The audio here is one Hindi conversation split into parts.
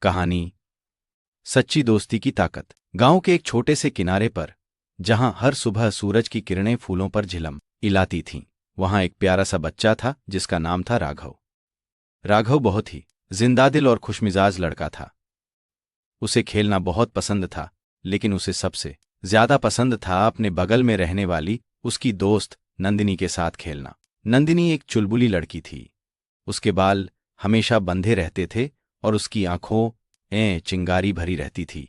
कहानी सच्ची दोस्ती की ताकत। गांव के एक छोटे से किनारे पर, जहां हर सुबह सूरज की किरणें फूलों पर झिलम इलाती थीं, वहां एक प्यारा सा बच्चा था जिसका नाम था राघव। राघव बहुत ही जिंदादिल और खुशमिजाज लड़का था। उसे खेलना बहुत पसंद था, लेकिन उसे सबसे ज्यादा पसंद था अपने बगल में रहने वाली उसकी दोस्त नंदिनी के साथ खेलना। नंदिनी एक चुलबुली लड़की थी। उसके बाल हमेशा बंधे रहते थे और उसकी आंखों चिंगारी भरी रहती थी।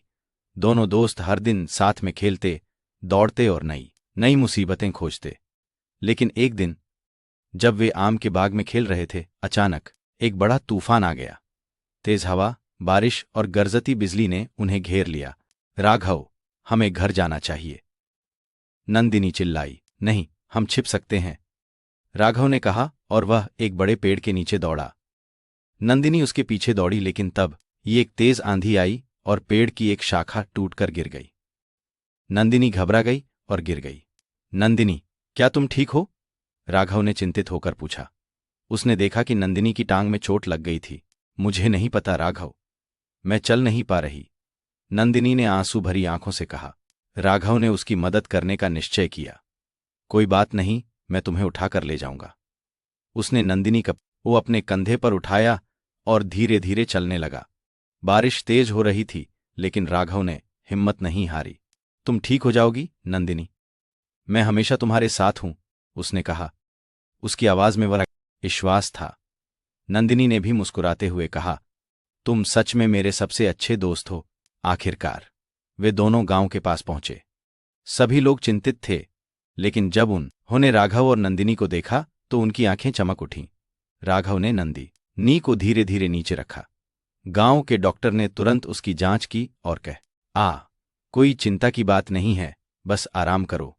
दोनों दोस्त हर दिन साथ में खेलते, दौड़ते और नई नई मुसीबतें खोजते। लेकिन एक दिन जब वे आम के बाग में खेल रहे थे, अचानक एक बड़ा तूफान आ गया। तेज हवा, बारिश और गरजती बिजली ने उन्हें घेर लिया। राघव, हमें घर जाना चाहिए, नंदिनी चिल्लाई। नहीं, हम छिप सकते हैं, राघव ने कहा और वह एक बड़े पेड़ के नीचे दौड़ा। नंदिनी उसके पीछे दौड़ी, लेकिन तब ये एक तेज आंधी आई और पेड़ की एक शाखा टूटकर गिर गई। नंदिनी घबरा गई और गिर गई। नंदिनी, क्या तुम ठीक हो? राघव ने चिंतित होकर पूछा। उसने देखा कि नंदिनी की टांग में चोट लग गई थी। मुझे नहीं पता राघव, मैं चल नहीं पा रही, नंदिनी ने आंसू भरी आंखों से कहा। राघव ने उसकी मदद करने का निश्चय किया। कोई बात नहीं, मैं तुम्हें उठाकर ले जाऊंगा। उसने नंदिनी को अपने कंधे पर उठाया और धीरे धीरे चलने लगा। बारिश तेज हो रही थी, लेकिन राघव ने हिम्मत नहीं हारी। तुम ठीक हो जाओगी नंदिनी, मैं हमेशा तुम्हारे साथ हूं, उसने कहा। उसकी आवाज में बड़ा विश्वास था। नंदिनी ने भी मुस्कुराते हुए कहा, तुम सच में मेरे सबसे अच्छे दोस्त हो। आखिरकार वे दोनों गांव के पास पहुंचे। सभी लोग चिंतित थे, लेकिन जब उन्होंने राघव और नंदिनी को देखा तो उनकी आंखें चमक उठीं। राघव ने नंदिनी को धीरे धीरे नीचे रखा। गांव के डॉक्टर ने तुरंत उसकी जांच की और कोई चिंता की बात नहीं है, बस आराम करो,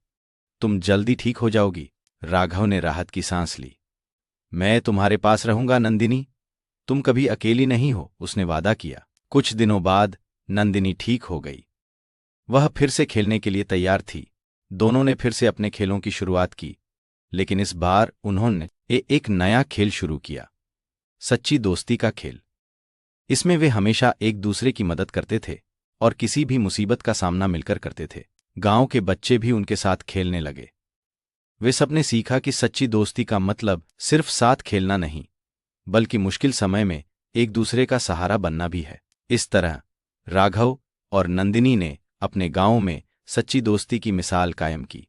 तुम जल्दी ठीक हो जाओगी। राघव ने राहत की सांस ली। मैं तुम्हारे पास रहूंगा नंदिनी, तुम कभी अकेली नहीं हो, उसने वादा किया। कुछ दिनों बाद नंदिनी ठीक हो गई। वह फिर से खेलने के लिए तैयार थी। दोनों ने फिर से अपने खेलों की शुरुआत की, लेकिन इस बार उन्होंने एक नया खेल शुरू किया, सच्ची दोस्ती का खेल। इसमें वे हमेशा एक दूसरे की मदद करते थे और किसी भी मुसीबत का सामना मिलकर करते थे। गांव के बच्चे भी उनके साथ खेलने लगे। वे सबने सीखा कि सच्ची दोस्ती का मतलब सिर्फ साथ खेलना नहीं, बल्कि मुश्किल समय में एक दूसरे का सहारा बनना भी है। इस तरह राघव और नंदिनी ने अपने गांव में सच्ची दोस्ती की मिसाल कायम की।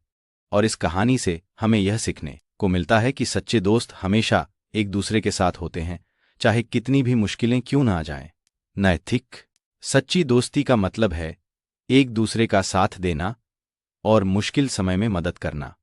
और इस कहानी से हमें यह सीखने को मिलता है कि सच्चे दोस्त हमेशा एक दूसरे के साथ होते हैं, चाहे कितनी भी मुश्किलें क्यों ना आ जाएं। नैतिक सच्ची दोस्ती का मतलब है एक दूसरे का साथ देना और मुश्किल समय में मदद करना।